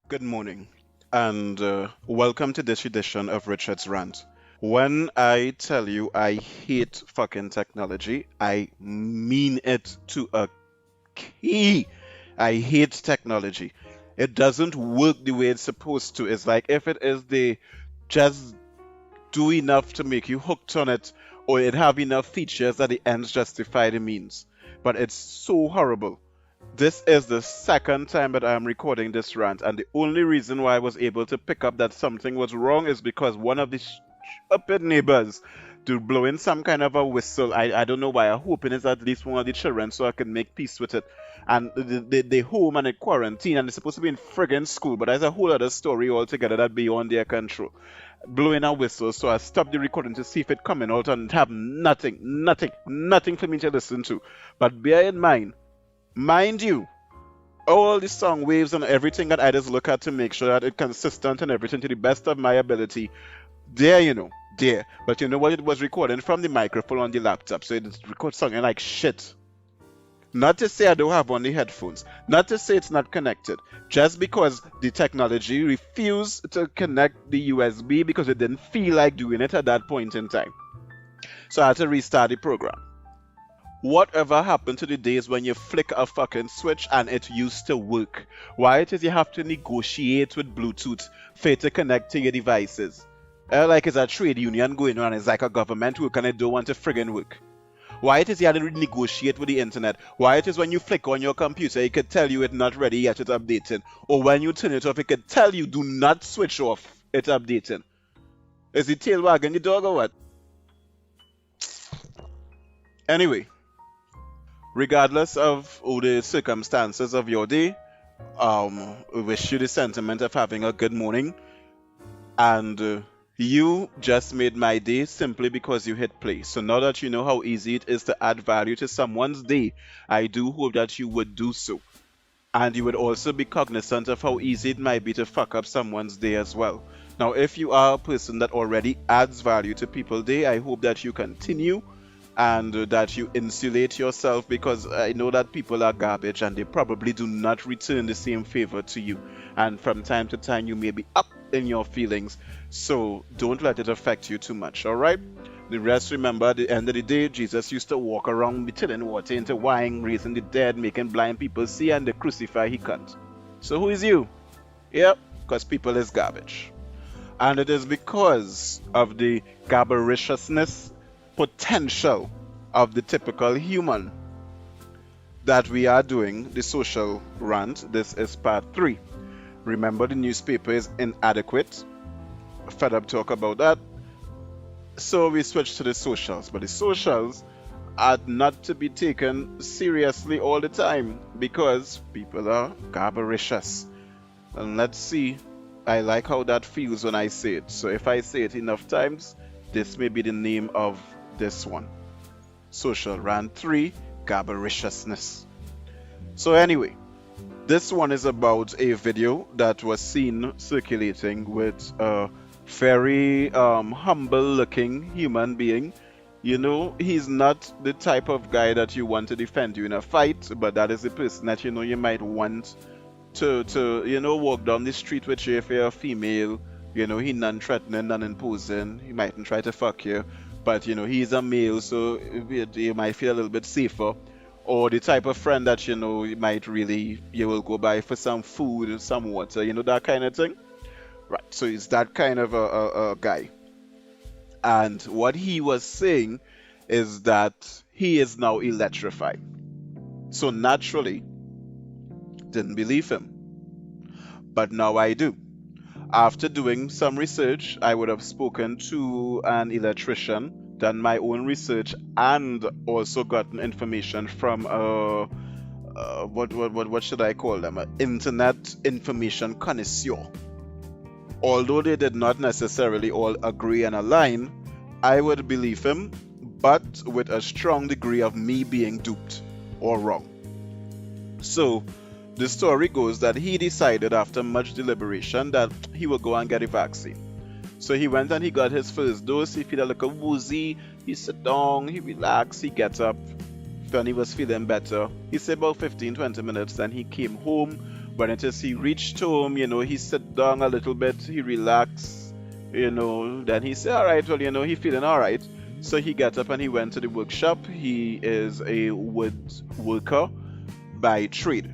Good morning, and welcome to this edition of Richard's Rant. When I tell you I hate fucking technology, I mean it to a key. I hate technology. It doesn't work the way it's supposed to. It's like if it is, they just do enough to make you hooked on it, or it have enough features that the ends justify the means. But it's so horrible. This is the second time that I am recording this rant, and the only reason why I was able to pick up that something was wrong is because one of the stupid neighbors to blow in some kind of a whistle. I don't know why. I'm hoping it's at least one of the children so I can make peace with it. And they home and in quarantine, and they're supposed to be in friggin' school, but that's a whole other story altogether that beyond their control. Blowing a whistle, so I stopped the recording to see if it coming out and have nothing for me to listen to. But bear in mind, mind you, all the song waves and everything that I just look at to make sure that it's consistent and everything to the best of my ability. There. But you know what? It was recording from the microphone on the laptop, so it records something like shit. Not to say I don't have on the headphones, not to say it's not connected, just because the technology refused to connect the USB because it didn't feel like doing it at that point in time. So I had to restart the program. Whatever happened to the days when you flick a fucking switch and it used to work? Why it is you have to negotiate with Bluetooth for it to connect to your devices? Like it's a trade union going on, it's like a government work and it don't want to friggin' work. Why it is you had to negotiate with the internet? Why it is when you flick on your computer it could tell you it's not ready yet, it's updating? Or when you turn it off it could tell you do not switch off, it's updating? Is the tail wagging the dog or what? Anyway, regardless of all the circumstances of your day, we wish you the sentiment of having a good morning. And you just made my day simply because you hit play. So now that you know how easy it is to add value to someone's day, I do hope that you would do so. And you would also be cognizant of how easy it might be to fuck up someone's day as well. Now, if you are a person that already adds value to people's day, I hope that you continue and that you insulate yourself, because I know that people are garbage and they probably do not return the same favor to you. And from time to time, you may be up in your feelings. So don't let it affect you too much, all right? The rest, remember, at the end of the day, Jesus used to walk around be turning water into wine, raising the dead, making blind people see, and they crucify he can't. So who is you? Yep, because people is garbage. And it is because of the Garbirinciousness potential of the typical human that we are doing the social rant. This is part 3. Remember, the newspaper is inadequate. Fed up talk about that. So we switch to the socials. But the socials are not to be taken seriously all the time because people are garbaricious. And let's see. I like how that feels when I say it. So if I say it enough times, this may be the name of this one. Social Rant 3, Garbirinciousness. So anyway, this one is about a video that was seen circulating with a very humble looking human being. You know, he's not the type of guy that you want to defend you in a fight, but that is the person that you know you might want to walk down the street with you if you're a female. You know, he non-threatening, non-imposing. He mightn't try to fuck you, but you know, he's a male, so you might feel a little bit safer. Or the type of friend that you know you might really, you will go by for some food, some water, you know, that kind of thing. Right, so he's that kind of a guy. And what he was saying is that he is now electrified. So naturally, didn't believe him. But now I do. After doing some research, I would have spoken to an electrician, done my own research, and also gotten information from what should I call them? An internet information connoisseur. Although they did not necessarily all agree and align, I would believe him, but with a strong degree of me being duped or wrong. So the story goes that he decided after much deliberation that he would go and get a vaccine. So he went and he got his first dose. He felt like a woozy. He sat down, he relaxed, he gets up. When he was feeling better, he said about 15-20 minutes, then he came home When it is he reached home, he sit down a little bit, he relax, then he say, all right, well, he feeling all right. So he got up and he went to the workshop. He is a wood worker by trade.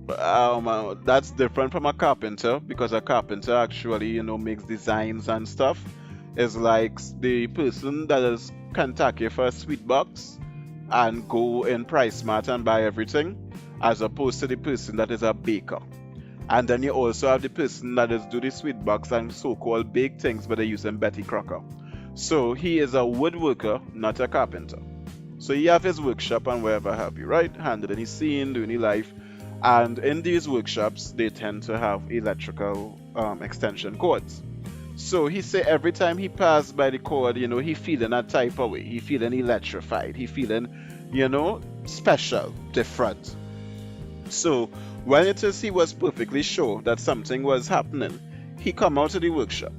That's different from a carpenter because a carpenter actually, makes designs and stuff. It's like the person that is Kentucky for a sweet box and go in Price Mart and buy everything, as opposed to the person that is a baker. And then you also have the person that is do the sweet box and so-called bake things, but they're using Betty Crocker. So he is a woodworker, not a carpenter. So he have his workshop and wherever have you, right? Handling his scene, doing his life. And in these workshops, they tend to have electrical extension cords. So he say every time he passed by the cord, he feeling a type of way. He feeling electrified. He feeling, special, different. So when it is he was perfectly sure that something was happening, he come out of the workshop.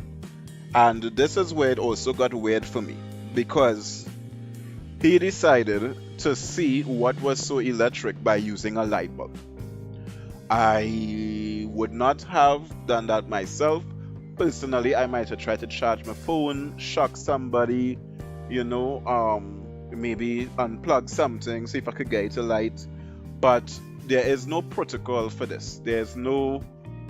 And this is where it also got weird for me, because he decided to see what was so electric by using a light bulb. I would not have done that myself. Personally, I might have tried to charge my phone, shock somebody, maybe unplug something, see if I could get it to light. But there is no protocol for this. There's no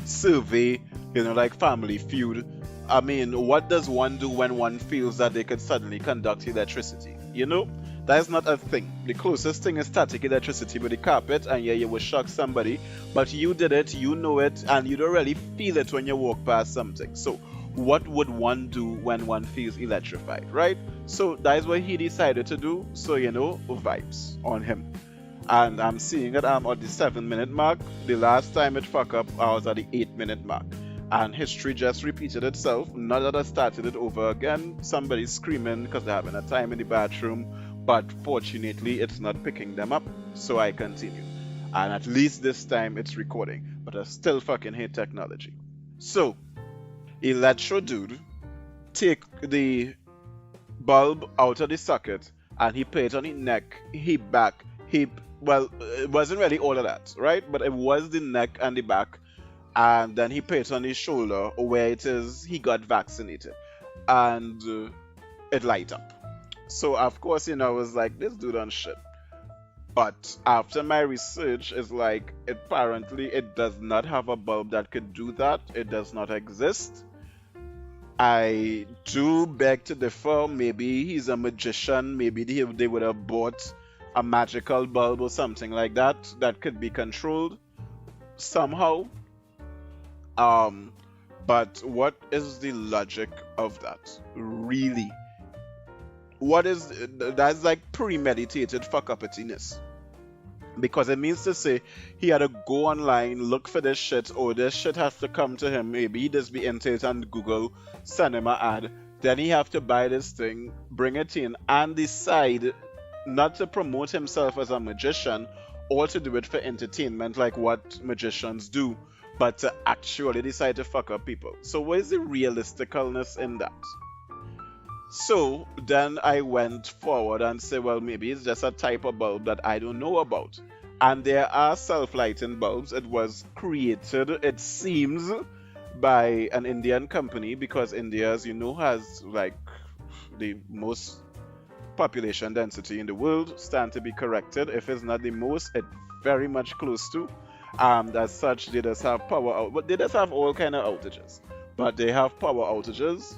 survey, like Family Feud. I mean, what does one do when one feels that they could suddenly conduct electricity? That is not a thing. The closest thing is static electricity with the carpet, and yeah, you will shock somebody, but you did it, you know it, and you don't really feel it when you walk past something. So what would one do when one feels electrified, right? So that is what he decided to do. So, vibes on him. And I'm seeing it, I'm at the 7-minute mark. The last time it fucked up, I was at the 8-minute mark. And history just repeated itself. Not that I started it over again. Somebody's screaming because they're having a time in the bathroom. But fortunately, it's not picking them up. So I continue. And at least this time it's recording. But I still fucking hate technology. So, Electro Dude take the bulb out of the socket and he put it on his neck, his back, well, it wasn't really all of that, right? But it was the neck and the back. And then he put it on his shoulder where it is he got vaccinated. And it light up. So of course, I was like, this dude on shit. But after my research, it's like, apparently it does not have a bulb that could do that. It does not exist. I do beg to differ. Maybe he's a magician. Maybe they would have bought a magical bulb or something like that could be controlled somehow. But what is the logic of that? Really? That's like premeditated fuck uppiness. Because it means to say he had to go online, look for this shit, or this shit has to come to him. Maybe he just be into it and Google, send him an ad. Then he have to buy this thing, bring it in, and decide not to promote himself as a magician or to do it for entertainment like what magicians do, but to actually decide to fuck up people. So what is the realisticalness in that? So then I went forward and said, well, maybe it's just a type of bulb that I don't know about. And there are self-lighting bulbs. It was created, it seems, by an Indian company, because India, as you know, has like the most population density in the world. Stand to be corrected. If it's not the most, it's very much close to. As such, they just have power out, but they just have all kind of outages. But they have power outages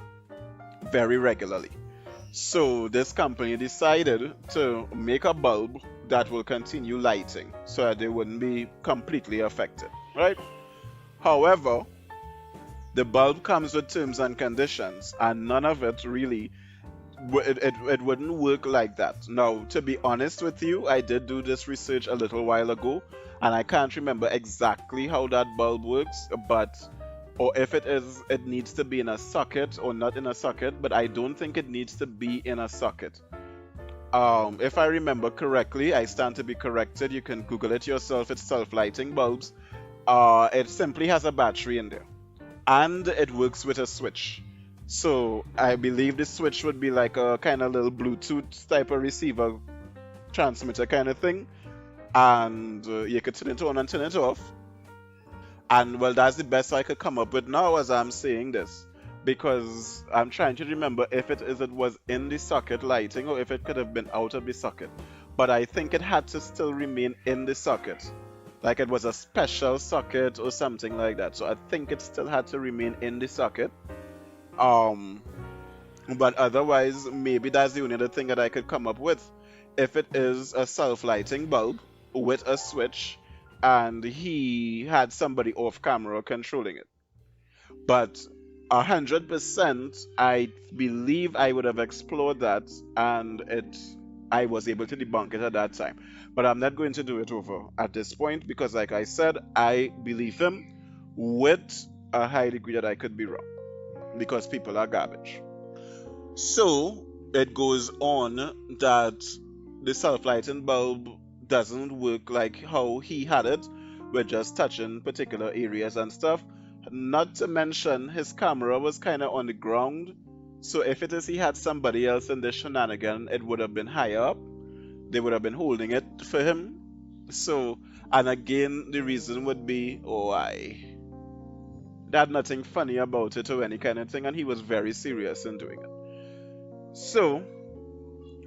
very regularly. So this company decided to make a bulb that will continue lighting so that they wouldn't be completely affected, right? However, the bulb comes with terms and conditions, and none of it really, it wouldn't work like that. Now, to be honest with you, I did do this research a little while ago, and I can't remember exactly how that bulb works, or if it needs to be in a socket or not in a socket, but I don't think it needs to be in a socket. If I remember correctly, I stand to be corrected, you can Google it yourself, it's self-lighting bulbs. It simply has a battery in there, and it works with a switch. So I believe the switch would be like a kind of little Bluetooth type of receiver transmitter kind of thing, and you could turn it on and turn it off. And well, that's the best I could come up with now as I'm saying this. Because I'm trying to remember if it was in the socket lighting or if it could have been out of the socket. But I think it had to still remain in the socket. Like it was a special socket or something like that. So I think it still had to remain in the socket. Um, but otherwise, maybe that's the only other thing that I could come up with. If it is a self-lighting bulb with a switch, and he had somebody off camera controlling it. But 100%, I believe I would have explored that, and I was able to debunk it at that time. But I'm not going to do it over at this point because, like I said, I believe him with a high degree that I could be wrong because people are garbage. So it goes on that the self-lighting bulb doesn't work like how he had it, with just touching particular areas and stuff. Not to mention his camera was kind of on the ground. So if it is he had somebody else in this shenanigan, it would have been higher up. They would have been holding it for him. So, and again, the reason would be, oh, I. They had nothing funny about it or any kind of thing, and he was very serious in doing it. So,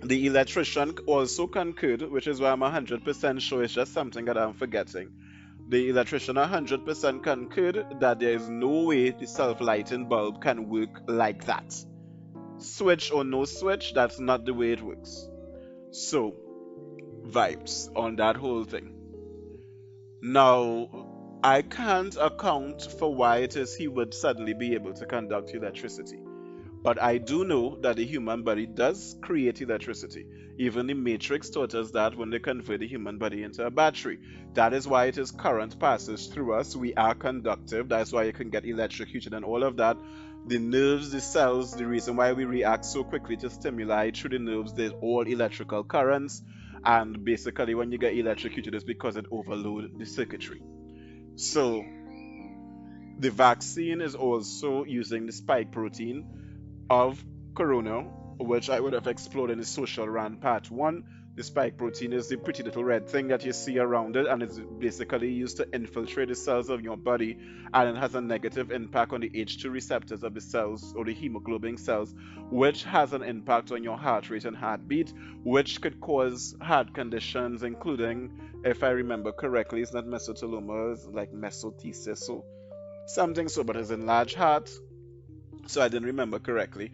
the electrician also concurred, which is why I'm 100% sure it's just something that I'm forgetting. The electrician 100% concurred that there is no way the self-lighting bulb can work like that. Switch or no switch, that's not the way it works. So, vibes on that whole thing. Now, I can't account for why it is he would suddenly be able to conduct electricity. But I do know that the human body does create electricity. Even the Matrix taught us that when they convert the human body into a battery. That is why it is current passes through us. We are conductive. That's why you can get electrocuted and all of that. The nerves, the cells, the reason why we react so quickly to stimuli through the nerves, there's all electrical currents. And basically, when you get electrocuted, it's because it overloads the circuitry. So, the vaccine is also using the spike protein of corona, which I would have explored in the social rant part 1. The spike protein is the pretty little red thing that you see around it, and it's basically used to infiltrate the cells of your body, and it has a negative impact on the H2 receptors of the cells or the hemoglobin cells, which has an impact on your heart rate and heartbeat, which could cause heart conditions, including, if I remember correctly, it's not mesothelioma, it's like mesothesis, so something so, but it's enlarged heart. So I didn't remember correctly.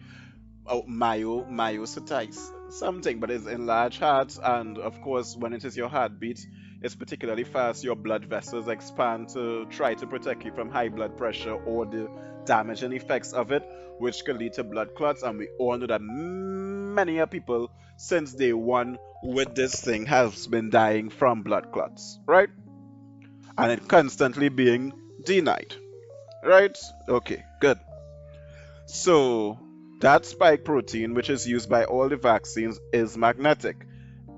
Oh, myositis, something, but it's enlarged heart, and of course, when it is your heartbeat, it's particularly fast. Your blood vessels expand to try to protect you from high blood pressure or the damaging effects of it, which can lead to blood clots. And we all know that many a people since day one with this thing has been dying from blood clots, right? And it constantly being denied, right? Okay, good. So that spike protein, which is used by all the vaccines, is magnetic.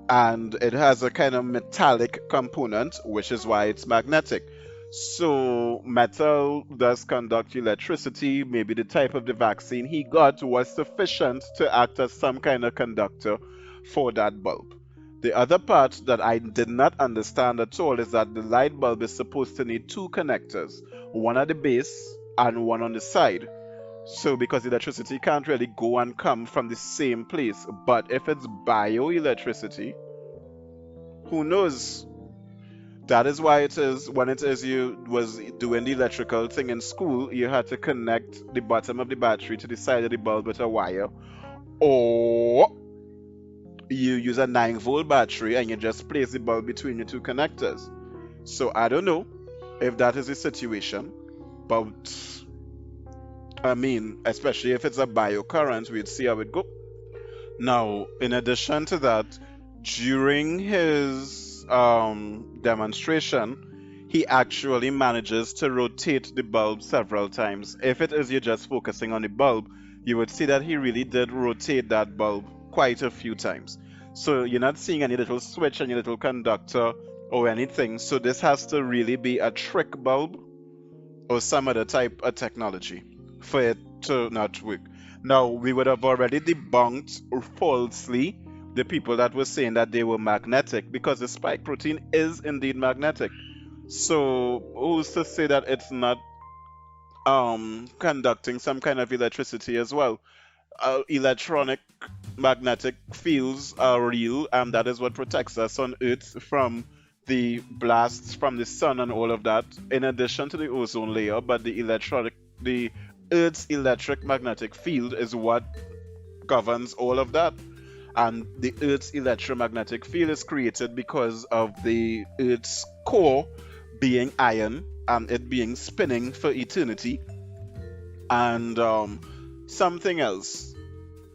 And it has a kind of metallic component, which is why it's magnetic. So metal does conduct electricity. Maybe the type of the vaccine he got was sufficient to act as some kind of conductor for that bulb. The other part that I did not understand at all is that the light bulb is supposed to need two connectors, one at the base and one on the side. So, because electricity can't really go and come from the same place, but if it's bioelectricity, who knows? That is why it is when it is you was doing the electrical thing in school, you had to connect the bottom of the battery to the side of the bulb with a wire, or you use a 9-volt battery and you just place the bulb between the two connectors. So I don't know if that is the situation, but I mean, especially if it's a biocurrent, we'd see how it go. Now, in addition to that, during his demonstration, he actually manages to rotate the bulb several times. If it is you're just focusing on the bulb, you would see that he really did rotate that bulb quite a few times. So you're not seeing any little switch, any little conductor or anything. So this has to really be a trick bulb or some other type of technology for it to not work. Now, we would have already debunked falsely the people that were saying that they were magnetic because the spike protein is indeed magnetic. So who's to say that it's not conducting some kind of electricity as well? Electronic magnetic fields are real, and that is what protects us on Earth from the blasts from the sun and all of that. In addition to the ozone layer, but the Earth's electric magnetic field is what governs all of that. And the Earth's electromagnetic field is created because of the Earth's core being iron and it being spinning for eternity. And something else.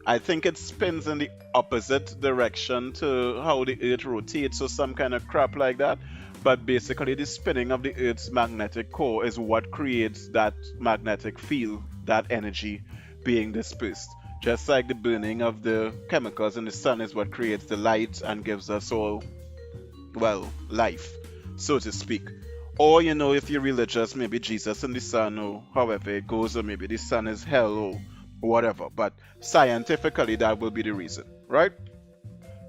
I think it spins in the opposite direction to how the Earth rotates, or some kind of crap like that. But basically, the spinning of the Earth's magnetic core is what creates that magnetic field, that energy being dispersed. Just like the burning of the chemicals in the sun is what creates the light and gives us all, well, life, so to speak. Or, if you're religious, maybe Jesus and the sun, or however it goes, or maybe the sun is hell, or whatever. But scientifically, that will be the reason, right?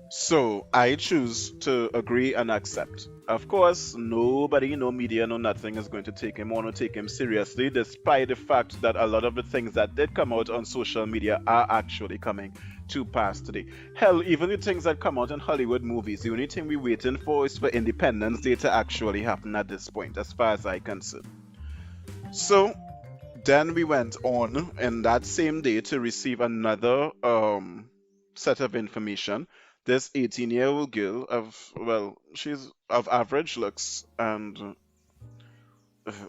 So I choose to agree and accept. Of course, nobody, no media, no nothing is going to take him on or take him seriously, despite the fact that a lot of the things that did come out on social media are actually coming to pass today. Hell, even the things that come out in Hollywood movies, the only thing we're waiting for is for Independence Day to actually happen at this point, as far as I concern. So then we went on in that same day to receive another set of information. This 18-year-old girl of, well, she's of average looks, and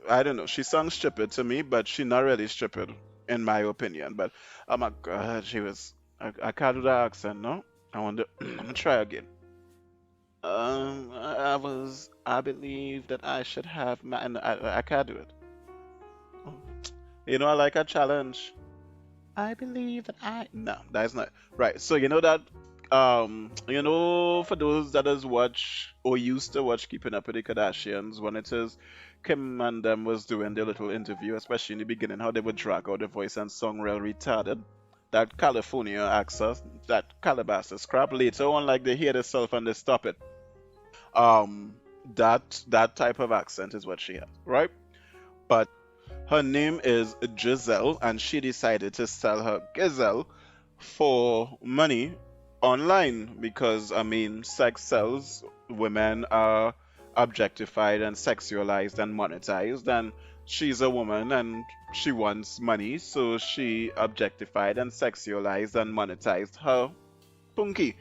I don't know, she sounds stupid to me, but she's not really stupid in my opinion. But oh my god, she was. I can't do that accent, no. I wonder. I'm gonna try again. I believe that I should have my. And I can't do it. I like a challenge. I believe that I no, that's not right. So that for those that has watch or used to watch Keeping Up with the Kardashians, when it is Kim and them was doing their little interview, especially in the beginning, how they would drag out the voice and song real retarded. That California accent, that Calabasas crap. Later on, like they hear themselves and they stop it. Um, that type of accent is what she has, right? But her name is Giselle, and she decided to sell her gazelle for money online because, I mean, sex sells. Women are objectified and sexualized and monetized, and she's a woman and she wants money, so she objectified and sexualized and monetized her punky.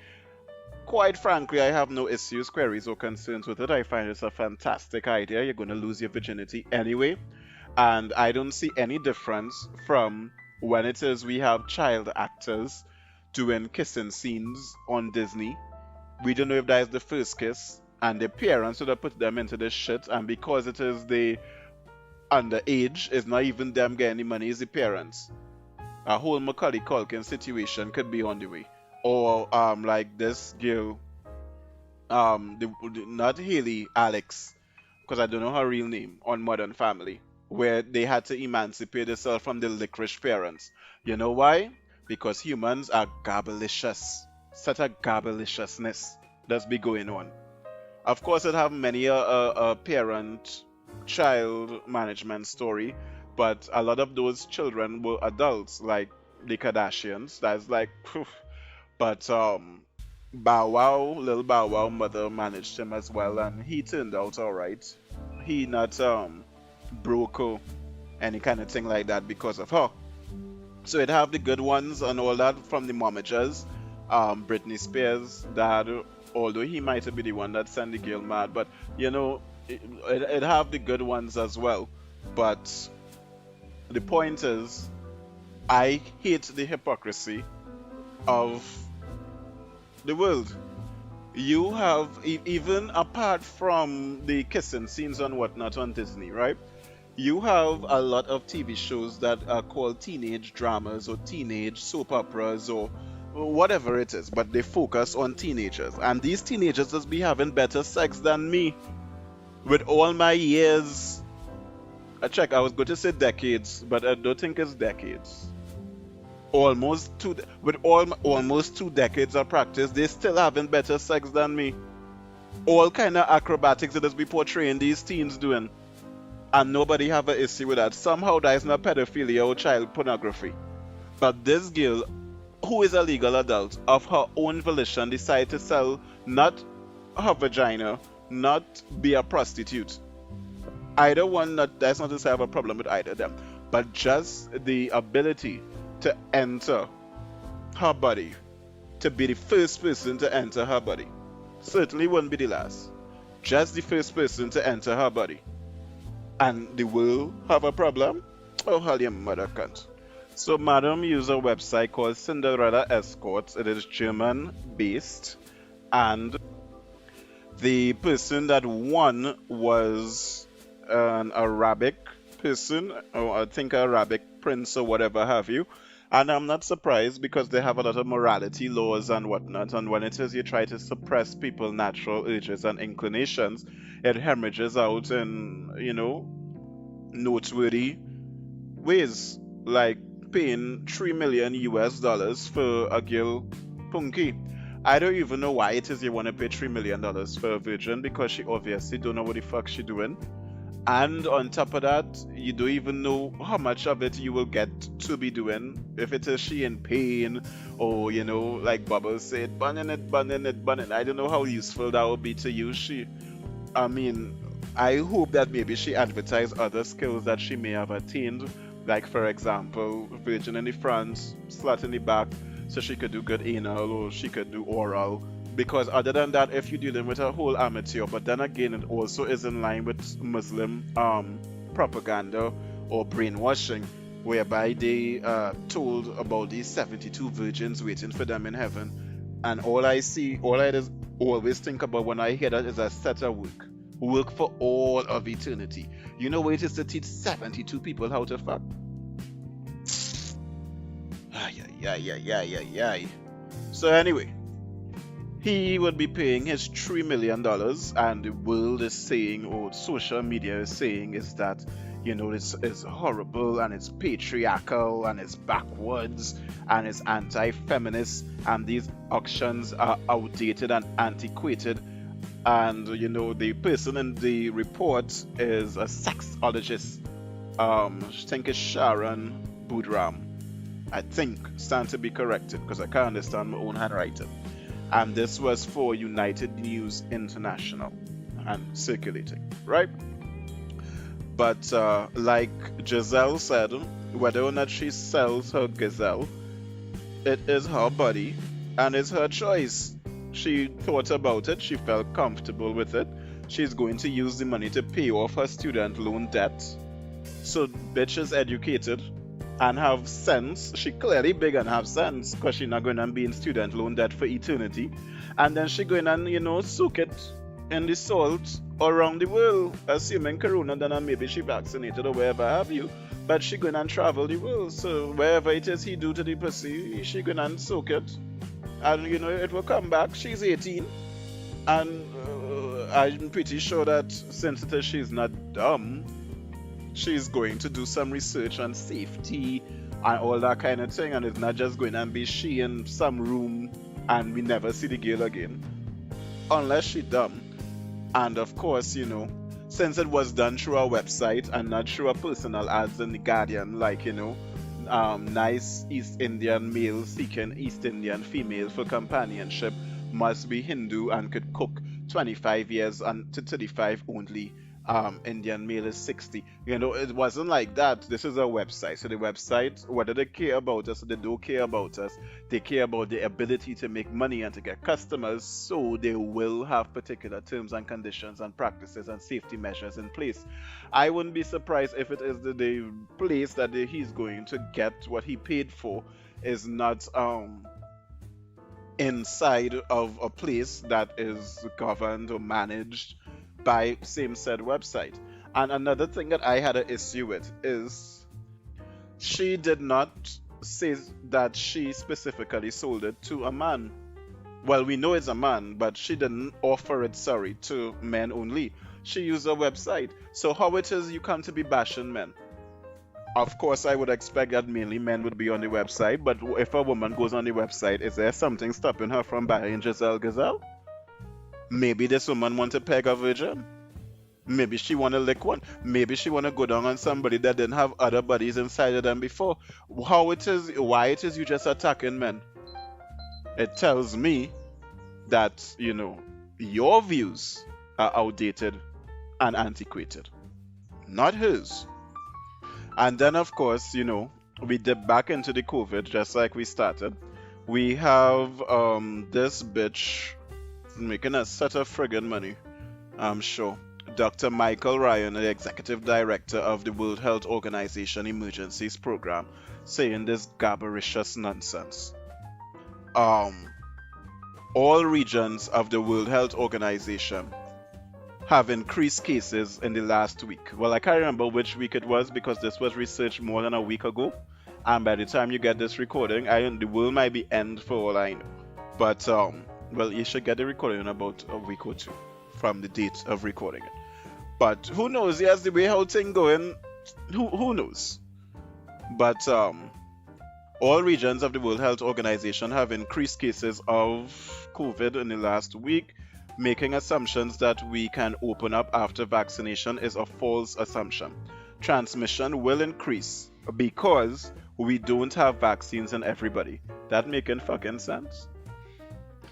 Quite frankly, I have no issues, queries, or concerns with it. I find it's a fantastic idea. You're going to lose your virginity anyway, and I don't see any difference from when it is we have child actors doing kissing scenes on Disney. We don't know if that is the first kiss, and the parents would have put them into this shit, and because it is the underage, it's not even them getting the money, it's the parents. A whole Macaulay Culkin situation could be on the way. Or like this girl, not Haley, Alex, because I don't know her real name, on Modern Family, where they had to emancipate themselves from the licorice parents. You know why? Because humans are garbalicious. Such a garbaliciousness that's be going on. Of course, it have many a parent-child management story, but a lot of those children were adults, like the Kardashians. That's like, phew. But Bow Wow, little Bow Wow mother managed him as well, and he turned out all right. He not broke or any kind of thing like that because of her. So it have the good ones and all that from the momagers. Britney Spears' dad, although he might be the one that sent the girl mad, but it have the good ones as well. But the point is, I hate the hypocrisy of the world. You have even apart from the kissing scenes and whatnot on Disney, right? You have a lot of TV shows that are called teenage dramas or teenage soap operas or whatever it is, but they focus on teenagers. And these teenagers just be having better sex than me. With all my years, I was going to say decades, but I don't think it's decades. With almost 2 decades of practice, they still having better sex than me. All kind of acrobatics that is be portraying these teens doing, and nobody have an issue with that. Somehow that is not pedophilia or child pornography. But this girl, who is a legal adult, of her own volition, decide to sell not her vagina, not be a prostitute. Either one, not, that's not to say I have a problem with either of them, but just the ability to enter her body, to be the first person to enter her body. Certainly wouldn't be the last. Just the first person to enter her body. And the world have a problem? Oh, hell, your mother can't. So, madam used a website called Cinderella Escorts. It is German based, and the person that won was an Arabic person, or I think Arabic prince or whatever have you. And I'm not surprised because they have a lot of morality laws and whatnot. And when it is you try to suppress people's natural urges and inclinations, it hemorrhages out in, noteworthy ways. Like paying 3 million US dollars for a girl punky. I don't even know why it is you want to pay $3 million for a virgin, because she obviously don't know what the fuck she doing. And on top of that, you don't even know how much of it you will get to be doing. If it is she in pain, or like Bubbles said, bunning it, bunning it, bunning. I don't know how useful that would be to you. I mean, I hope that maybe she advertised other skills that she may have attained, like for example, virgin in the front, slut in the back, so she could do good anal or she could do oral. Because other than that, if you're dealing with a whole amateur, but then again, it also is in line with Muslim propaganda or brainwashing, whereby they told about these 72 virgins waiting for them in heaven. And all I just always think about when I hear that is a set of work for all of eternity. You know what it is to teach 72 people how to fuck? Ay, ay, ay, ay, ay, ay. So anyway, he would be paying his $3 million, and the world is saying, or social media is saying, is that, this is horrible, and it's patriarchal, and it's backwards, and it's anti-feminist, and these auctions are outdated and antiquated. And, the person in the report is a sexologist. I think it's Sharon Boodram. I think, stand to be corrected, because I can't understand my own handwriting. And this was for United News International and circulating, right? But like Giselle said, whether or not she sells her gazelle, it is her body and it's her choice. She thought about it, she felt comfortable with it. She's going to use the money to pay off her student loan debt. So bitch is educated and have sense. She clearly big and have sense, because she not going to be in student loan debt for eternity. And then she going and soak it in the salt around the world, assuming corona, then maybe she vaccinated or wherever have you. But she going and travel the world, so wherever it is he do to the pussy, she going and soak it, and it will come back. She's 18, and I'm pretty sure that since it is she's not dumb, she's going to do some research on safety and all that kind of thing, and it's not just going to be she in some room and we never see the girl again, unless she dumb. And of course, since it was done through a website and not through a personal ads in the Guardian, like nice East Indian male seeking East Indian female for companionship, must be Hindu and could cook 25 years and to 35 only. Indian male is 60. It wasn't like that. This is a website. So the website, whether they care about us or they don't care about us, they care about the ability to make money and to get customers. So they will have particular terms and conditions and practices and safety measures in place. I wouldn't be surprised if it is the place that he's going to get what he paid for is not inside of a place that is governed or managed by same said website. And another thing that I had an issue with is she did not say that she specifically sold it to a man. Well, we know it's a man, but she didn't offer it, to men only. She used a website. So how it is you come to be bashing men? Of course, I would expect that mainly men would be on the website, but if a woman goes on the website, is there something stopping her from buying Giselle Gazelle? Maybe this woman want to peg a virgin. Maybe she want to lick one. Maybe she want to go down on somebody that didn't have other bodies inside of them before. Why it is you just attacking men? It tells me that, your views are outdated and antiquated, not hers. And then, of course, we dip back into the COVID just like we started. We have this bitch making a set of friggin' money, I'm sure. Dr. Michael Ryan, the executive director of the World Health Organization Emergencies Program, saying this Garbiricious nonsense. Um, all regions of the World Health Organization have increased cases in the last week. Well, I can't remember which week it was because this was researched more than a week ago. And by the time you get this recording, the world might be end for all I know. But well, you should get the recording in about a week or two from the date of recording it. But who knows? Yes, the way how thing going, who knows? But all regions of the World Health Organization have increased cases of COVID in the last week. Making assumptions that we can open up after vaccination is a false assumption. Transmission will increase because we don't have vaccines in everybody. That making fucking sense?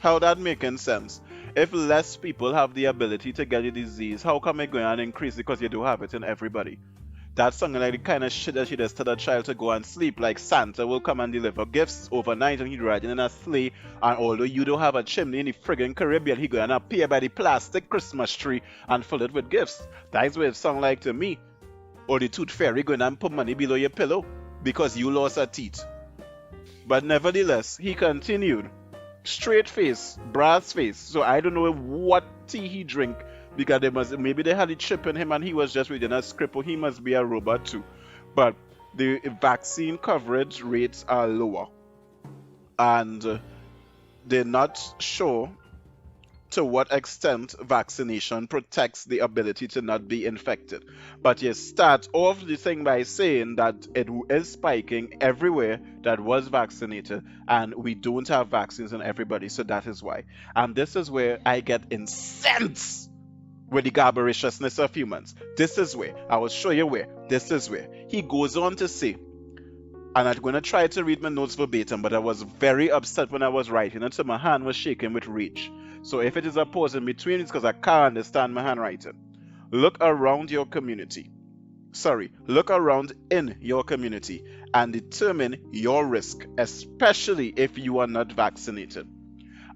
How that making sense? If less people have the ability to get the disease, how come it going to increase because you do have it in everybody? That's something like the kind of shit that she does tell a child to go and sleep. Like Santa will come and deliver gifts overnight and he'd ride in a sleigh. And although you don't have a chimney in the friggin' Caribbean, he going to appear by the plastic Christmas tree and fill it with gifts. That's what it sound like to me. Or the tooth fairy going and put money below your pillow because you lost a teeth. But nevertheless, he continued. Straight face, brass face. So I don't know what tea he drink because maybe they had a chip in him and he was just reading a script, or he must be a robot too. But the vaccine coverage rates are lower, and they're not sure to what extent vaccination protects the ability to not be infected. But you start off the thing by saying that it is spiking everywhere that was vaccinated, and we don't have vaccines on everybody, so that is why. And this is where I get incensed with the Garbiriciousness of humans. This is where, I will show you where, this is where. He goes on to say, and I'm going to try to read my notes verbatim, but I was very upset when I was writing it, so my hand was shaking with rage. So if it is a pause in between, it's because I can't understand my handwriting. Look around your community. Look around in your community and determine your risk, especially if you are not vaccinated.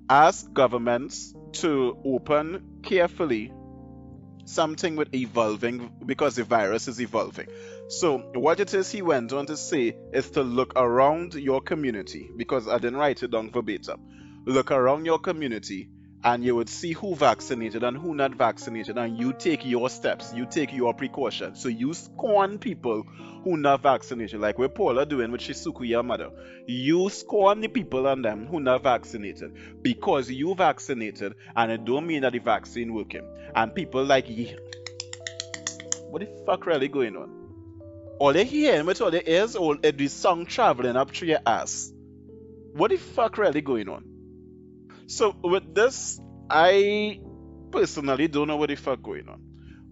Ask governments to open carefully something with evolving because the virus is evolving. So what it is he went on to say is to look around your community, because I didn't write it down verbatim. Look around your community and you would see who vaccinated and who not vaccinated, and you take your steps, you take your precautions. So you scorn people who not vaccinated, like what Paula doing with Shisuku, your mother. You scorn the people on them who not vaccinated because you vaccinated, and it don't mean that the vaccine working. And people like you, what the fuck really going on? All they hearing with all the ears, all the song traveling up to your ass. What the fuck really going on? So with this, I personally don't know what the fuck going on.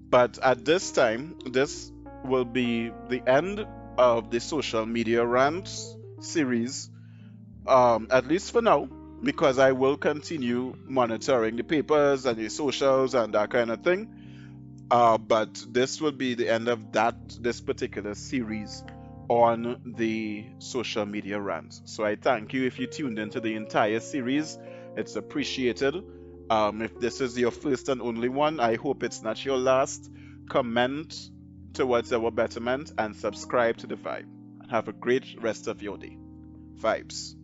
But at this time, this will be the end of the social media rants series, at least for now, because I will continue monitoring the papers and the socials and that kind of thing. But this will be the end of this particular series on the social media rants. So I thank you if you tuned into the entire series. It's appreciated. If this is your first and only one, I hope it's not your last. Comment towards our betterment and subscribe to the vibe. Have a great rest of your day. Vibes.